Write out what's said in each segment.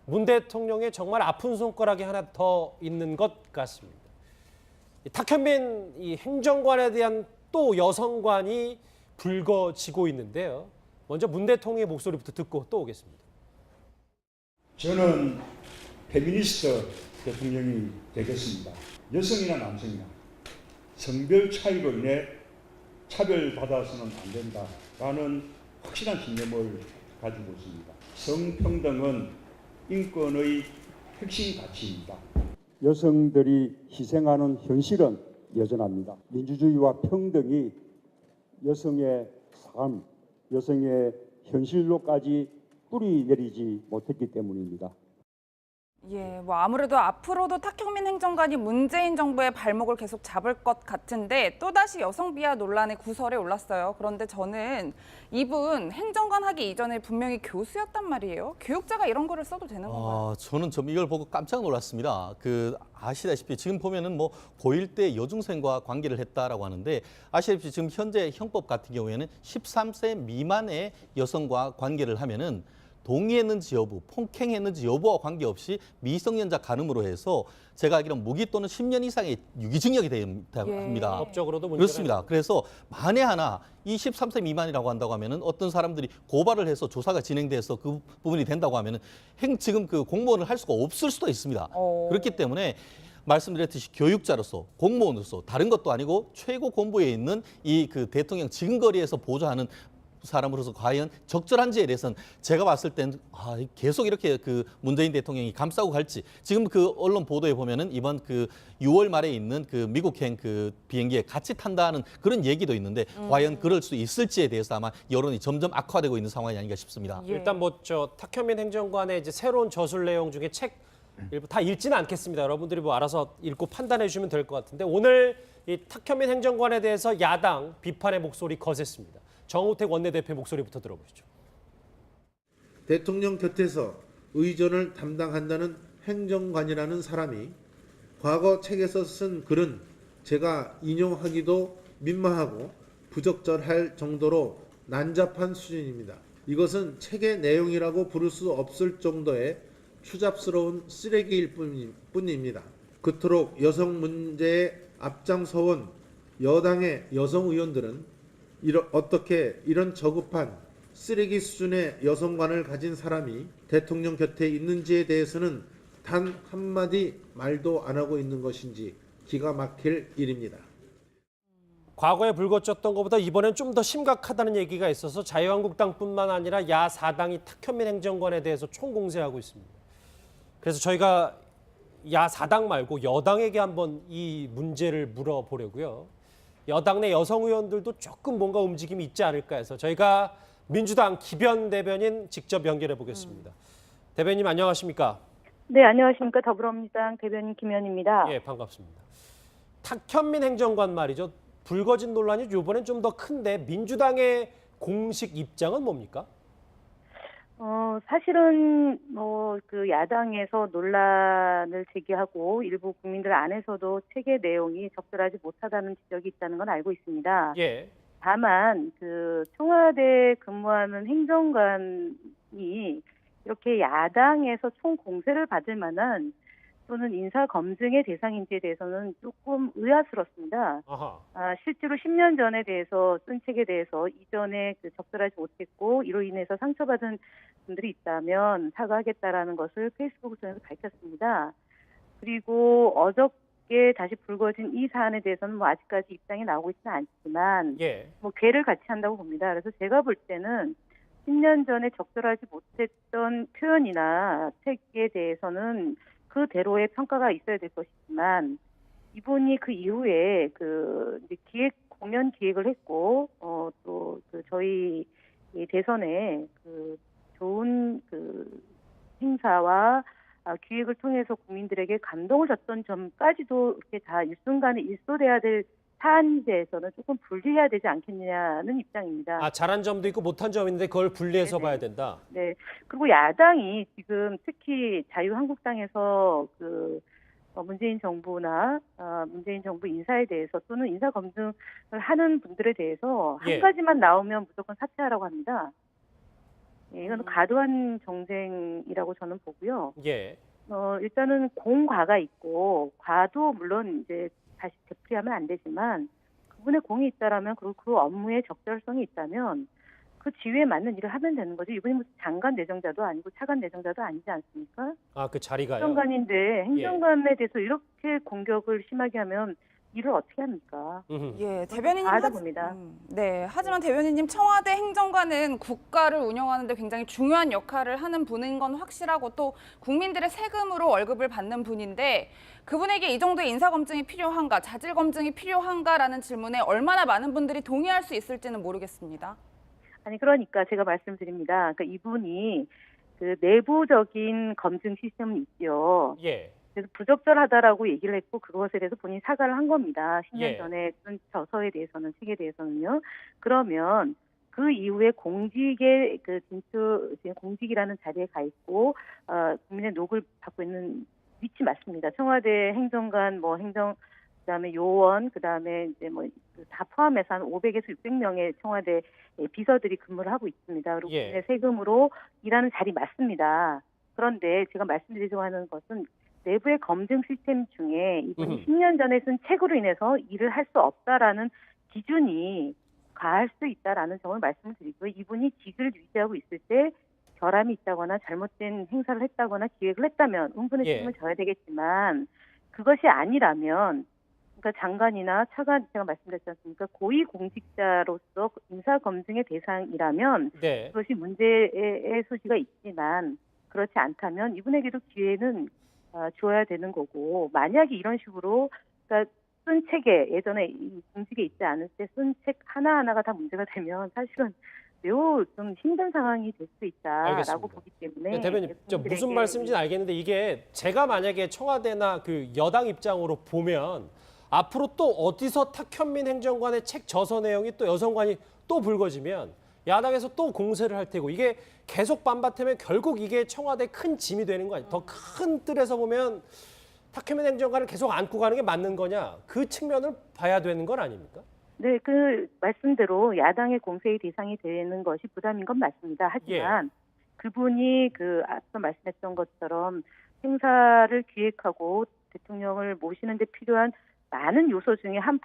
문 대통령의 정말 아픈 손가락이 하나 더 있는 것 같습니다. 탁현민 이 행정관에 대한 또 여성관이 불거지고 있는데요. 먼저 문 대통령의 목소리부터 듣고 또 오겠습니다. 저는 페미니스트 대통령이 되겠습니다. 여성이나 남성이나 성별 차이로 인해 차별받아서는 안 된다라는 확실한 신념을 가지고 있습니다. 성평등은 인권의 핵심 가치입니다. 여성들이 희생하는 현실은 여전합니다. 민주주의와 평등이 여성의 삶, 여성의 현실로까지 뿌리 내리지 못했기 때문입니다. 예, 뭐 아무래도 앞으로도 탁현민 행정관이 문재인 정부의 발목을 계속 잡을 것 같은데 또다시 여성 비하 논란의 구설에 올랐어요. 그런데 저는 이분 행정관 하기 이전에 분명히 교수였단 말이에요. 교육자가 이런 거를 써도 되는 건가요? 저는 좀 이걸 보고 깜짝 놀랐습니다. 아시다시피 지금 보면은 뭐 고1 때 여중생과 관계를 했다라고 하는데 아시다시피 지금 현재 형법 같은 경우에는 13세 미만의 여성과 관계를 하면은 동의했는지 여부, 폭행했는지 여부와 관계없이 미성년자 간음으로 해서 제가 알기로는 무기 또는 10년 이상의 유기징역이 됩니다. 법적으로도 문제가 그렇습니다. 그래서 만에 하나 이 13세 미만이라고 한다고 하면은 어떤 사람들이 고발을 해서 조사가 진행돼서 그 부분이 된다고 하면은 지금 그 공무원을 할 수가 없을 수도 있습니다. 그렇기 때문에 말씀드렸듯이 교육자로서 공무원으로서 다른 것도 아니고 최고 공부에 있는 이 그 대통령 지근거리에서 보좌하는 사람으로서 과연 적절한지에 대해서는 제가 봤을 땐 계속 이렇게 그 문재인 대통령이 감싸고 갈지 지금 그 언론 보도에 보면은 이번 그 6월 말에 있는 그 미국행 그 비행기에 같이 탄다는 그런 얘기도 있는데 과연 그럴 수 있을지에 대해서 아마 여론이 점점 악화되고 있는 상황이 아닌가 싶습니다. 예. 일단 뭐 탁현민 행정관의 이제 새로운 저술 내용 중에 책 일부 다 읽지는 않겠습니다. 여러분들이 뭐 알아서 읽고 판단해 주시면 될 것 같은데 오늘 이 탁현민 행정관에 대해서 야당 비판의 목소리 거셌습니다. 정우택 원내대표 목소리부터 들어보시죠. 대통령 곁에서 의전을 담당한다는 행정관이라는 사람이 과거 책에서 쓴 글은 제가 인용하기도 민망하고 부적절할 정도로 난잡한 수준입니다. 이것은 책의 내용이라고 부를 수 없을 정도의 추잡스러운 쓰레기일 뿐입니다. 그토록 여성 문제에 앞장서온 여당의 여성 의원들은 어떻게 이런 저급한 쓰레기 수준의 여성관을 가진 사람이 대통령 곁에 있는지에 대해서는 단 한마디 말도 안 하고 있는 것인지 기가 막힐 일입니다. 과거에 불거졌던 것보다 이번엔 좀 더 심각하다는 얘기가 있어서 자유한국당뿐만 아니라 야4당이 탁현민 행정관에 대해서 총공세하고 있습니다. 그래서 저희가 야4당 말고 여당에게 한번 이 문제를 물어보려고요. 여당 내 여성 의원들도 조금 뭔가 움직임이 있지 않을까 해서 저희가 민주당 기변 대변인 직접 연결해 보겠습니다. 대변인 안녕하십니까? 네, 안녕하십니까. 더불어민주당 대변인 김현입니다. 예, 반갑습니다. 탁현민 행정관 말이죠. 불거진 논란이 이번엔 좀 더 큰데 민주당의 공식 입장은 뭡니까? 사실은 그 야당에서 논란을 제기하고 일부 국민들 안에서도 책의 내용이 적절하지 못하다는 지적이 있다는 건 알고 있습니다. 예. 다만 그 청와대에 근무하는 행정관이 이렇게 야당에서 총 공세를 받을 만한 또는 인사 검증의 대상인지에 대해서는 조금 의아스럽습니다. 아하. 실제로 10년 전에 대해서 쓴 책에 대해서 이전에 적절하지 못했고 이로 인해서 상처받은 분들이 있다면 사과하겠다라는 것을 페이스북을 통해서 밝혔습니다. 그리고 어저께 다시 불거진 이 사안에 대해서는 뭐 아직까지 입장이 나오고 있지는 않지만 예. 뭐 괴를 같이 한다고 봅니다. 그래서 제가 볼 때는 10년 전에 적절하지 못했던 표현이나 책에 대해서는 그대로의 평가가 있어야 될 것이지만 이분이 그 이후에 이제 공연 기획을 했고 또 저희 대선에 좋은 행사와 기획을 통해서 국민들에게 감동을 줬던 점까지도 이렇게 다 일순간에 일소돼야 될 사안에 대해서는 조금 분리해야 되지 않겠느냐는 입장입니다. 잘한 점도 있고 못한 점이 있는데 그걸 분리해서 네네. 봐야 된다. 네. 그리고 야당이 지금 특히 자유한국당에서 문재인 정부나 문재인 정부 인사에 대해서 또는 인사 검증을 하는 분들에 대해서 예. 한 가지만 나오면 무조건 사퇴하라고 합니다. 예, 이건 과도한 정쟁이라고 저는 보고요. 예. 일단은 공과가 있고 과도 물론 이제 다시 되풀이하면 안 되지만 그분의 공이 있다라면 그리고 그 업무에 적절성이 있다면 그 지위에 맞는 일을 하면 되는 거죠. 이분이 무슨 장관 내정자도 아니고 차관 내정자도 아니지 않습니까? 아, 그 자리가요. 행정관인데 행정관에 대해서 이렇게 공격을 심하게 하면 일을 어떻게 합니까? 예, 대변인님 과하다 봅니다. 네, 하지만 대변인님 청와대 행정관은 국가를 운영하는데 굉장히 중요한 역할을 하는 분인 건 확실하고 또 국민들의 세금으로 월급을 받는 분인데 그분에게 이 정도의 인사 검증이 필요한가, 자질 검증이 필요한가라는 질문에 얼마나 많은 분들이 동의할 수 있을지는 모르겠습니다. 아니 그러니까 제가 말씀드립니다. 그러니까 이분이 그 내부적인 검증 시스템은 있죠. 예. 그래서 부적절하다라고 얘기를 했고 그것에 대해서 본인이 사과를 한 겁니다. 10년 예. 전에 쓴 저서에 대해서는 책에 대해서는요. 그러면 그 이후에 공직의 그 공직이라는 자리에 가 있고 국민의 녹을 받고 있는 위치 맞습니다. 청와대 행정관 그다음에 요원 그다음에 이제 다 포함해서 한 500에서 600명의 청와대 비서들이 근무를 하고 있습니다. 그리고 예. 국민의 세금으로 일하는 자리 맞습니다. 그런데 제가 말씀드리려고 하는 것은 내부의 검증 시스템 중에 이분이 10년 전에 쓴 책으로 인해서 일을 할 수 없다라는 기준이 가할 수 있다라는 점을 말씀을 드리고 이분이 직을 유지하고 있을 때 결함이 있다거나 잘못된 행사를 했다거나 기획을 했다면 응분의 예. 책임을 져야 되겠지만 그것이 아니라면 그러니까 장관이나 차관 제가 말씀드렸지 않습니까? 고위공직자로서 인사검증의 대상이라면 네. 그것이 문제의 소지가 있지만 그렇지 않다면 이분에게도 기회는 줘야 되는 거고 만약에 이런 식으로 그러니까 쓴 책에 예전에 이 공직에 있지 않을 때 쓴 책 하나하나가 다 문제가 되면 사실은 매우 좀 힘든 상황이 될 수 있다라고 알겠습니다. 보기 때문에 네, 대변인, 저 무슨 국민들에게 말씀인지는 알겠는데 이게 제가 만약에 청와대나 그 여당 입장으로 보면 앞으로 또 어디서 탁현민 행정관의 책 저서 내용이 또 여성관이 또 불거지면 야당에서 또 공세를 할 테고 이게 계속 반박하면 결국 이게 청와대 큰 짐이 되는 거 아니에요? 더 큰 틀에서 보면 탁현민 행정관을 계속 안고 가는 게 맞는 거냐? 그 측면을 봐야 되는 건 아닙니까? 네, 그 말씀대로 야당의 공세의 대상이 되는 것이 부담인 건 맞습니다. 하지만 그분이 그 앞서 말씀했던 것처럼 행사를 기획하고 대통령을 모시는 데 필요한 많은 요소 중에 한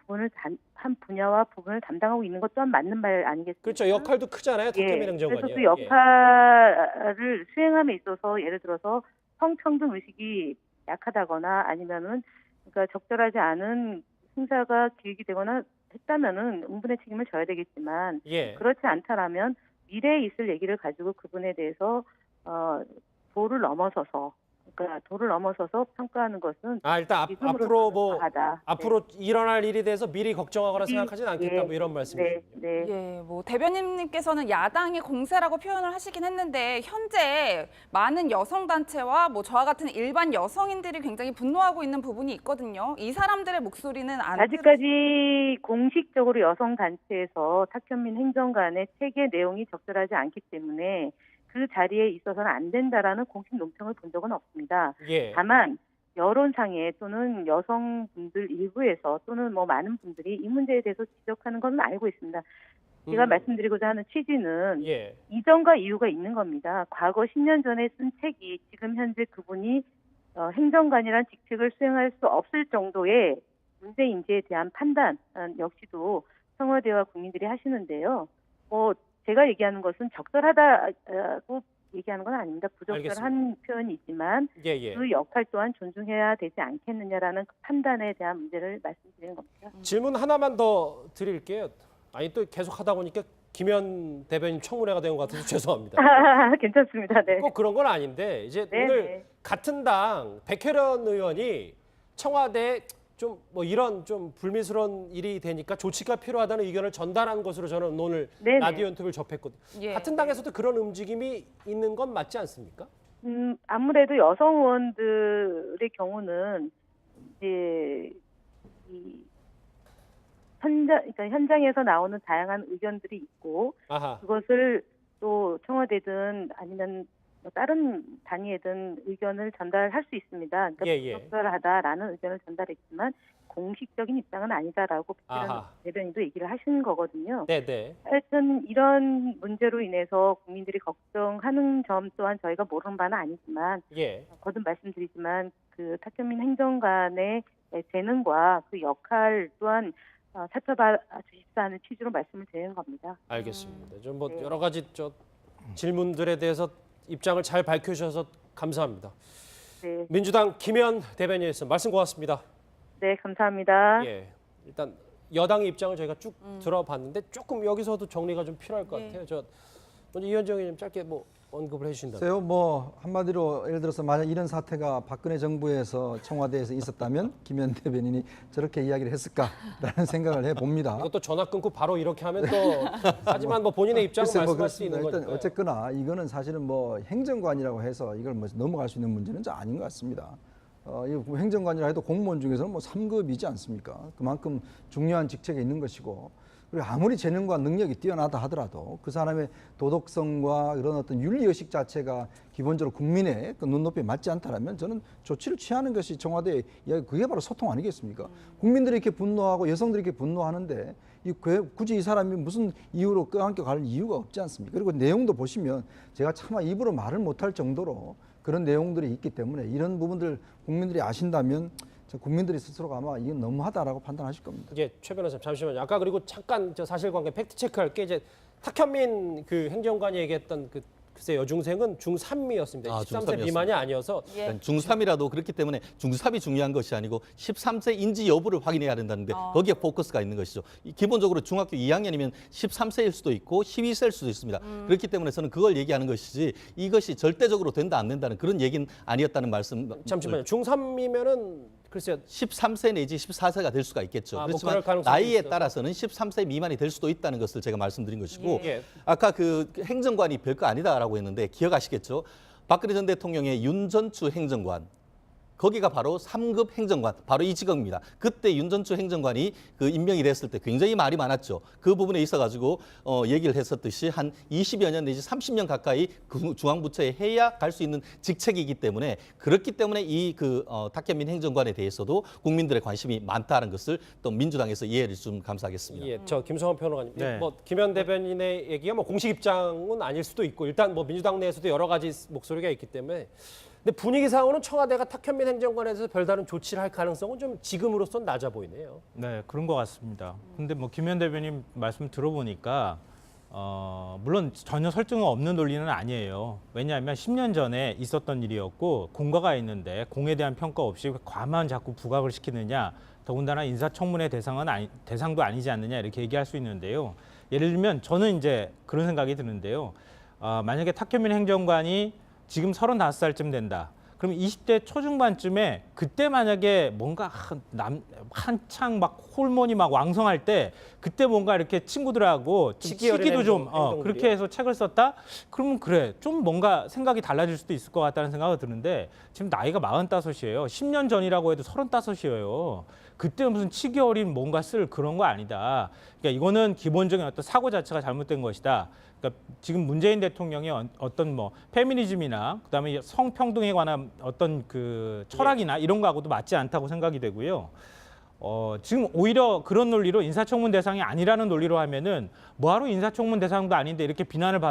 분야와 부분을 담당하고 있는 것 또한 맞는 말 아니겠습니까? 그렇죠. 역할도 크잖아요. 탁현민 행정관이요. 그래서 그 역할을 수행함에 있어서 예를 들어서 성평등 의식이 약하다거나 아니면은 그러니까 적절하지 않은 행사가 기획이 되거나 했다면은 응분의 책임을 져야 되겠지만 예. 그렇지 않다라면 미래에 있을 얘기를 가지고 그분에 대해서 도를 넘어서서 평가하는 것은 일단 지금으로서는 앞으로 과하다. 앞으로 일어날 일에 대해서 미리 걱정하거나 미리, 생각하지는 않겠다 뭐 이런 말씀이시죠. 네. 예, 뭐 대변인님께서는 야당의 공세라고 표현을 하시긴 했는데 현재 많은 여성 단체와 뭐 저와 같은 일반 여성인들이 굉장히 분노하고 있는 부분이 있거든요. 이 사람들의 목소리는 아직까지 공식적으로 여성 단체에서 탁현민 행정관의 책의 내용이 적절하지 않기 때문에 그 자리에 있어서는 안 된다라는 공식 논평을 본 적은 없습니다. 예. 다만 여론상에 또는 여성분들 일부에서 또는 많은 분들이 이 문제에 대해서 지적하는 건 알고 있습니다. 제가 말씀드리고자 하는 취지는 예. 이전과 이유가 있는 겁니다. 과거 10년 전에 쓴 책이 지금 현재 그분이 행정관이란 직책을 수행할 수 없을 정도의 문제인지에 대한 판단 역시도 청와대와 국민들이 하시는데요. 제가 얘기하는 것은 적절하다고 얘기하는 건 아닙니다. 부적절한 알겠습니다. 표현이지만 예. 그 역할 또한 존중해야 되지 않겠느냐라는 그 판단에 대한 문제를 말씀드리는 겁니다. 질문 하나만 더 드릴게요. 아니 또 계속 하다 보니까 김현 대변인 청문회가 된 것 같아서 죄송합니다. 괜찮습니다. 네. 꼭 그런 건 아닌데 이제 네, 오늘 네. 같은 당 백혜련 의원이 청와대 좀 이런 좀 불미스러운 일이 되니까 조치가 필요하다는 의견을 전달한 것으로 저는 오늘 네네. 라디오 인터뷰를 접했거든요. 예. 같은 당에서도 그런 움직임이 있는 건 맞지 않습니까? 아무래도 여성 의원들의 경우는 이제 그러니까 현장에서 나오는 다양한 의견들이 있고 아하. 그것을 또 청와대든 아니면 다른 단위에든 의견을 전달할 수 있습니다. 그러니까 예. 부적절하다라는 의견을 전달했지만 공식적인 입장은 아니다라고 백지란 아하. 대변인도 얘기를 하시는 거거든요. 네네. 하여튼 이런 문제로 인해서 국민들이 걱정하는 점 또한 저희가 모르는 바는 아니지만 예. 거듭 말씀드리지만 그 탁현민 행정관의 재능과 그 역할 또한 살펴봐 주십사 하는 취지로 말씀을 드리는 겁니다. 알겠습니다. 좀 뭐 네. 여러 가지 질문들에 대해서 입장을 잘 밝혀주셔서 감사합니다. 네, 민주당 김현 대변인이었습니다. 말씀 고맙습니다. 네 감사합니다. 예. 일단 여당의 입장을 저희가 쭉 들어봤는데 조금 여기서도 정리가 좀 필요할 것 예. 같아요. 저 먼저 이현정 의원님 짧게 뭐 언급을 해주신다면. 글쎄요, 뭐 한마디로 예를 들어서 만약 이런 사태가 박근혜 정부에서 청와대에서 있었다면 김현 대변인이 저렇게 이야기를 했을까라는 생각을 해봅니다. 이것도 전화 끊고 바로 이렇게 하면 또 하지만 뭐 본인의 입장을 글쎄, 말씀할 수 있는 일단 거니까. 어쨌거나 이거는 사실은 뭐 행정관이라고 해서 이걸 뭐 넘어갈 수 있는 문제는 좀 아닌 것 같습니다. 이 행정관이라 해도 공무원 중에서는 뭐 3급이지 않습니까? 그만큼 중요한 직책에 있는 것이고, 그리고 아무리 재능과 능력이 뛰어나다 하더라도 그 사람의 도덕성과 그런 어떤 윤리의식 자체가 기본적으로 국민의 그 눈높이에 맞지 않다라면 저는 조치를 취하는 것이 청와대의 이야기, 그게 바로 소통 아니겠습니까? 국민들이 이렇게 분노하고 여성들이 이렇게 분노하는데 굳이 이 사람이 무슨 이유로 껴안겨 갈 이유가 없지 않습니까? 그리고 내용도 보시면 제가 차마 입으로 말을 못할 정도로 그런 내용들이 있기 때문에 이런 부분들 국민들이 아신다면 국민들이 스스로가 아마 이건 너무하다라고 판단하실 겁니다. 이게 최 변호사님 잠시만요. 아까 그리고 잠깐 저 사실관계 팩트 체크할 게 이제 탁현민 그 행정관이 얘기했던 그 글쎄 여중생은 중3이었습니다. 아, 13세 중3이었습니다. 미만이 아니어서 예. 그러니까 중3이라도 그렇기 때문에 중3이 중요한 것이 아니고 13세인지 여부를 확인해야 된다는데 거기에 포커스가 있는 것이죠. 기본적으로 중학교 2학년이면 13세일 수도 있고 12세일 수도 있습니다. 그렇기 때문에 저는 그걸 얘기하는 것이지 이것이 절대적으로 된다 안 된다는 그런 얘기는 아니었다는 말씀. 잠시만요. 중3이면은 글쎄요. 13세 내지 14세가 될 수가 있겠죠. 뭐 그렇지만 그럴 가능성이 나이에 있어서. 따라서는 13세 미만이 될 수도 있다는 것을 제가 말씀드린 것이고 예. 아까 그 행정관이 별거 아니다라고 했는데 기억하시겠죠? 박근혜 전 대통령의 윤전추 행정관 거기가 바로 3급 행정관, 바로 이 직업입니다. 그때 윤전추 행정관이 그 임명이 됐을 때 굉장히 말이 많았죠. 그 부분에 있어가지고 얘기를 했었듯이 한 20여 년 내지 30년 가까이 그 중앙부처에 해야 갈 수 있는 직책이기 때문에 그렇기 때문에 이 탁현민 행정관에 대해서도 국민들의 관심이 많다는 것을 또 민주당에서 이해를 좀 감사하겠습니다. 예, 저 김성환 평론가님, 네. 뭐 김현 대변인의 얘기가 뭐 공식 입장은 아닐 수도 있고 일단 뭐 민주당 내에서도 여러 가지 목소리가 있기 때문에. 근데 분위기상으로는 청와대가 탁현민 행정관에 대해서 별다른 조치를 할 가능성은 좀 지금으로선 낮아 보이네요. 네, 그런 것 같습니다. 근데 뭐 김현 대변인 말씀 들어보니까 물론 전혀 설득은 없는 논리는 아니에요. 왜냐하면 10년 전에 있었던 일이었고 공과가 있는데 공에 대한 평가 없이 과만 자꾸 부각을 시키느냐, 더군다나 인사청문회 대상도 아니지 않느냐 이렇게 얘기할 수 있는데요. 예를 들면 저는 이제 그런 생각이 드는데요. 만약에 탁현민 행정관이 지금 35살쯤 된다. 그럼 20대 초중반쯤에 그때 만약에 뭔가 한창 막 호르몬이 막 왕성할 때 그때 뭔가 이렇게 친구들하고 좀 치기 어린 시기도 좀 행동들이요? 그렇게 해서 책을 썼다? 그러면 그래 좀 뭔가 생각이 달라질 수도 있을 것 같다는 생각이 드는데 지금 나이가 45이에요. 10년 전이라고 해도 35이에요. 그때 무슨 치기 어린 뭔가 쓸 그런 거 아니다. 그러니까 이거는 기본적인 어떤 사고 자체가 잘못된 것이다. 그러니까 지금 문재인 대통령의 어떤 뭐 페미니즘이나 그다음에 성평등에 관한 어떤 그 철학이나 이런 거하고도 맞지 않다고 생각이 되고요. 지금 오히려 그런 논리로 인사청문 대상이 아니라는 논리로 하면은 뭐하러 인사청문 대상도 아닌데 이렇게 비난을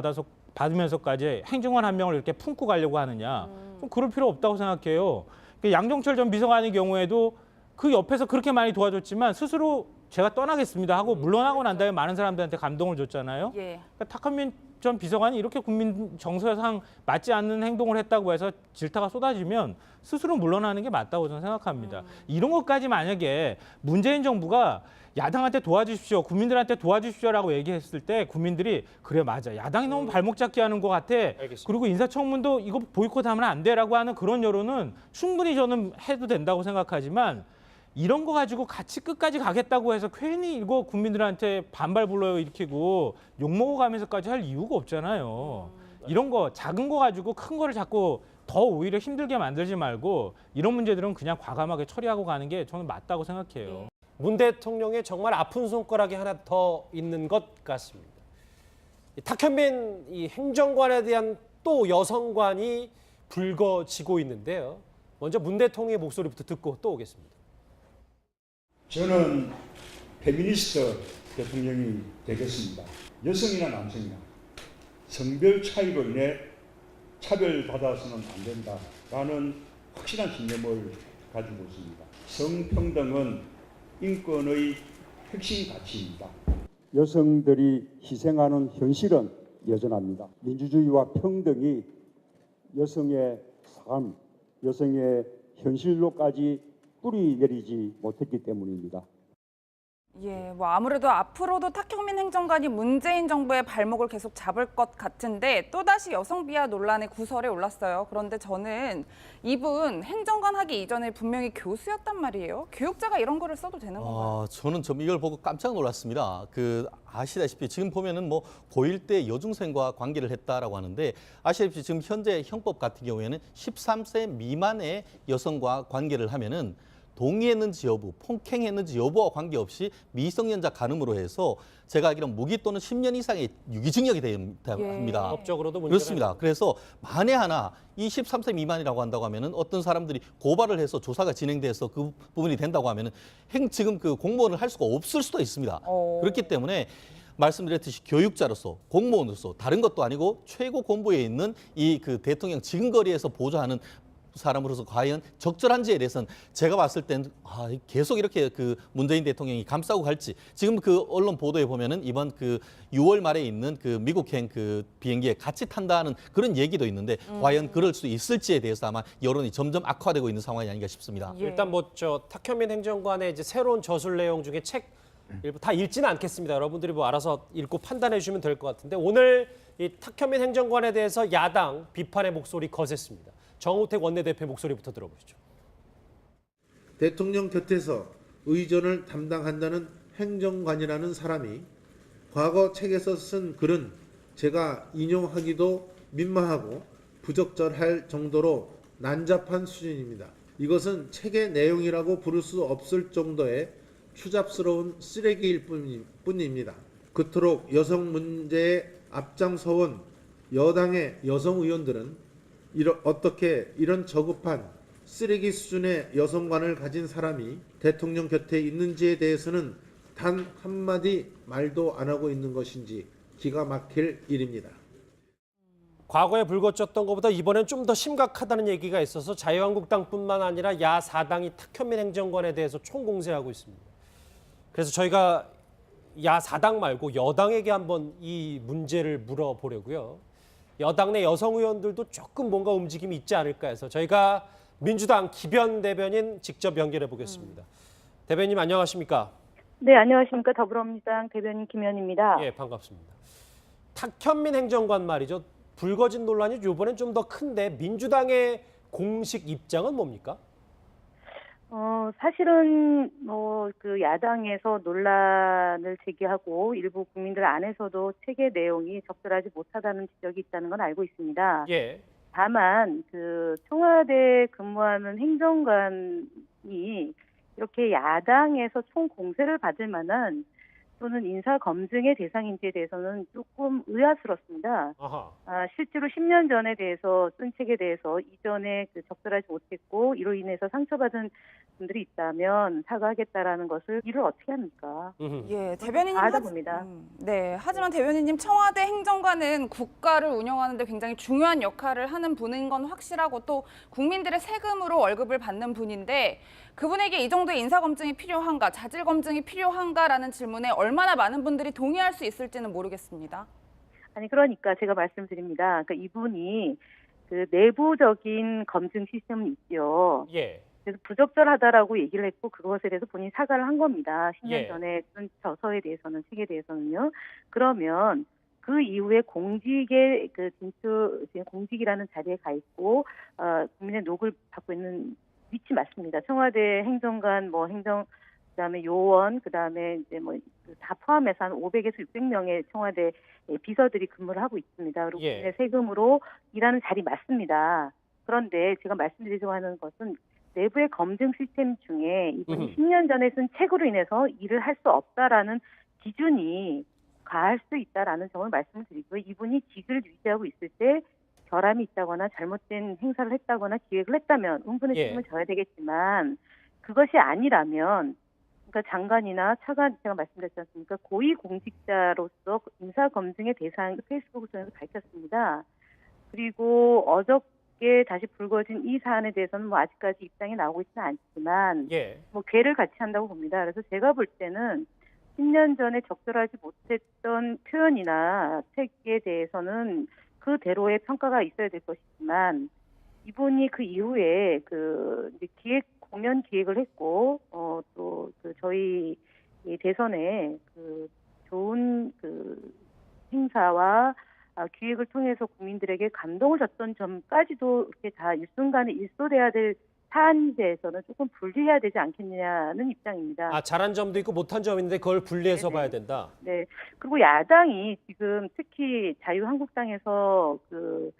받으면서까지 행정관 한 명을 이렇게 품고 가려고 하느냐. 좀 그럴 필요 없다고 생각해요. 양정철 전 비서관의 경우에도 그 옆에서 그렇게 많이 도와줬지만 스스로 제가 떠나겠습니다 하고 물러나고 난 다음에 많은 사람들한테 감동을 줬잖아요. 예. 그러니까 탁현민 전 비서관이 이렇게 국민 정서상 맞지 않는 행동을 했다고 해서 질타가 쏟아지면 스스로 물러나는 게 맞다고 저는 생각합니다. 이런 것까지 만약에 문재인 정부가 야당한테 도와주십시오, 국민들한테 도와주십시오라고 얘기했을 때 국민들이 그래 맞아, 야당이 너무 발목 잡기 하는 것 같아. 알겠습니다. 그리고 인사청문도 이거 보이콧하면 안 돼라고 하는 그런 여론은 충분히 저는 해도 된다고 생각하지만 이런 거 가지고 같이 끝까지 가겠다고 해서 괜히 이거 국민들한테 반발 불러일으키고 욕먹어가면서까지 할 이유가 없잖아요. 이런 거 작은 거 가지고 큰 거를 자꾸 더 오히려 힘들게 만들지 말고 이런 문제들은 그냥 과감하게 처리하고 가는 게 저는 맞다고 생각해요. 문 대통령의 정말 아픈 손가락이 하나 더 있는 것 같습니다. 이 탁현민 이 행정관에 대한 또 여성관이 불거지고 있는데요. 먼저 문 대통령의 목소리부터 듣고 또 오겠습니다. 저는 페미니스트 대통령이 되겠습니다. 여성이나 남성이나 성별 차이로 인해 차별받아서는 안 된다라는 확실한 신념을 가지고 있습니다. 성평등은 인권의 핵심 가치입니다. 여성들이 희생하는 현실은 여전합니다. 민주주의와 평등이 여성의 삶, 여성의 현실로까지 뿌리 내리지 못했기 때문입니다. 예, 뭐 아무래도 앞으로도 탁현민 행정관이 문재인 정부의 발목을 계속 잡을 것 같은데 또다시 여성 비하 논란의 구설에 올랐어요. 그런데 저는 이분 행정관 하기 이전에 분명히 교수였단 말이에요. 교육자가 이런 거를 써도 되는 건가요? 저는 좀 이걸 보고 깜짝 놀랐습니다. 아시다시피 지금 보면은 뭐 고1 때 여중생과 관계를 했다라고 하는데 아시다시피 지금 현재 형법 같은 경우에는 13세 미만의 여성과 관계를 하면은 동의했는지 여부, 폭행했는지 여부와 관계없이 미성년자 간음으로 해서 제가 알기로는 무기 또는 10년 이상의 유기징역이 됩니다. 법적으로도 문제가 그렇습니다. 그래서 만에 하나 이 13세 미만이라고 한다고 하면은 어떤 사람들이 고발을 해서 조사가 진행돼서 그 부분이 된다고 하면은 지금 그 공무원을 할 수가 없을 수도 있습니다. 그렇기 때문에 말씀드렸듯이 교육자로서 공무원으로서 다른 것도 아니고 최고 본부에 있는 이 그 대통령 지근거리에서 보좌하는 사람으로서 과연 적절한지에 대해서는 제가 봤을 땐 계속 이렇게 그 문재인 대통령이 감싸고 갈지 지금 그 언론 보도에 보면은 이번 그 6월 말에 있는 그 미국행 그 비행기에 같이 탄다는 그런 얘기도 있는데 과연 그럴 수 있을지에 대해서 아마 여론이 점점 악화되고 있는 상황이 아닌가 싶습니다. 예. 일단 뭐 탁현민 행정관의 이제 새로운 저술 내용 중에 책 일부 다 읽지는 않겠습니다. 여러분들이 뭐 알아서 읽고 판단해 주시면 될 것 같은데 오늘 이 탁현민 행정관에 대해서 야당 비판의 목소리 거셌습니다. 정우택 원내대표 목소리부터 들어보시죠. 대통령 곁에서 의전을 담당한다는 행정관이라는 사람이 과거 책에서 쓴 글은 제가 인용하기도 민망하고 부적절할 정도로 난잡한 수준입니다. 이것은 책의 내용이라고 부를 수 없을 정도의 추잡스러운 쓰레기일 뿐입니다. 그토록 여성 문제에 앞장서온 여당의 여성 의원들은 어떻게 이런 저급한 쓰레기 수준의 여성관을 가진 사람이 대통령 곁에 있는지에 대해서는 단 한마디 말도 안 하고 있는 것인지 기가 막힐 일입니다. 과거에 불거졌던 것보다 이번엔 좀 더 심각하다는 얘기가 있어서 자유한국당뿐만 아니라 야 4당이 탁현민 행정관에 대해서 총공세하고 있습니다. 그래서 저희가 야 4당 말고 여당에게 한번 이 문제를 물어보려고요. 여당 내 여성 의원들도 조금 뭔가 움직임이 있지 않을까 해서 저희가 민주당 기변 대변인 직접 연결해 보겠습니다. 대변인 안녕하십니까? 네, 안녕하십니까. 더불어민주당 대변인 김현입니다. 예, 반갑습니다. 탁현민 행정관 말이죠. 불거진 논란이 이번엔 좀 더 큰데 민주당의 공식 입장은 뭡니까? 사실은 그 야당에서 논란을 제기하고 일부 국민들 안에서도 책의 내용이 적절하지 못하다는 지적이 있다는 건 알고 있습니다. 예. 다만 그 청와대에 근무하는 행정관이 이렇게 야당에서 총 공세를 받을 만한 또는 인사 검증의 대상인지에 대해서는 조금 의아스럽습니다. 아하. 실제로 10년 전에 대해서 쓴 책에 대해서 이전에 적절하지 못했고 이로 인해서 상처받은 분들이 있다면 사과하겠다라는 것을 일을 어떻게 합니까? 예, 대변인님 하다 봅니다. 네, 하지만 대변인님 청와대 행정관은 국가를 운영하는데 굉장히 중요한 역할을 하는 분인 건 확실하고 또 국민들의 세금으로 월급을 받는 분인데 그분에게 이 정도의 인사 검증이 필요한가, 자질 검증이 필요한가라는 질문에 얼마나 많은 분들이 동의할 수 있을지는 모르겠습니다. 아니 그러니까 제가 말씀드립니다. 그러니까 이분이 그 내부적인 검증 시스템은 있죠. 예. 그래서 부적절하다라고 얘기를 했고 그것에 대해서 본인이 사과를 한 겁니다. 10년 예. 전에 쓴 저서에 대해서는 책에 대해서는요. 그러면 그 이후에 공직의 공직이라는 자리에 가 있고 국민의 녹을 받고 있는 위치 맞습니다. 청와대 행정관, 그다음에 요원, 그다음에 이제 다 포함해서 한 500에서 600명의 청와대 비서들이 근무를 하고 있습니다. 그리고 예. 국민의 세금으로 일하는 자리 맞습니다. 그런데 제가 말씀드리려고 하는 것은 내부의 검증 시스템 중에 이분이 10년 전에 쓴 책으로 인해서 일을 할 수 없다라는 기준이 가할 수 있다라는 점을 말씀을 드리고요. 이분이 직을 유지하고 있을 때 결함이 있다거나 잘못된 행사를 했다거나 기획을 했다면 운분의 책임을 져야 되겠지만 그것이 아니라면 그러니까 장관이나 차관 제가 말씀드렸지 않습니까? 고위공직자로서 인사 검증의 대상 페이스북을 통해서 밝혔습니다. 그리고 어저께 다시 불거진 이 사안에 대해서는 뭐 아직까지 입장이 나오고 있지는 않지만 예. 뭐 괴를 같이 한다고 봅니다. 그래서 제가 볼 때는 10년 전에 적절하지 못했던 표현이나 책에 대해서는 그대로의 평가가 있어야 될 것이지만 이분이 그 이후에 그 이제 공연 기획을 했고 또 그 저희 이 대선에 그 좋은 그 행사와 기획을 통해서 국민들에게 감동을 줬던 점까지도 이렇게 다 일순간에 일소돼야 될 사안에 대해서는 조금 분리해야 되지 않겠느냐는 입장입니다. 아, 잘한 점도 있고 못한 점이 있는데 그걸 분리해서 네네. 봐야 된다. 네. 그리고 야당이 지금 특히 자유한국당에서 그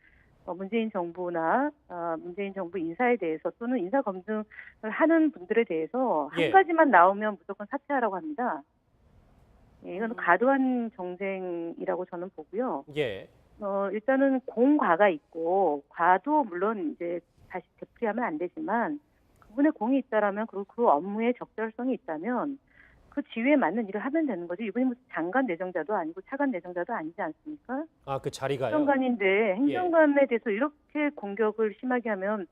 문재인 정부나 문재인 정부 인사에 대해서 또는 인사 검증을 하는 분들에 대해서 예. 한 가지만 나오면 무조건 사퇴하라고 합니다. 예, 이건 과도한 정쟁이라고 저는 보고요. 예. 일단은 공과가 있고 과도 물론 이제 다시 되풀이하면 안 되지만 그분의 공이 있다라면 그리고 그 업무에 적절성이 있다면 그 지위에 맞는 일을 하면 되는 거죠. 이분이 무슨 장관 내정자도 아니고 차관 내정자도 아니지 않습니까? 아, 그 자리가요. 행정관인데 행정관에 대해서 이렇게 공격을 심하게 하면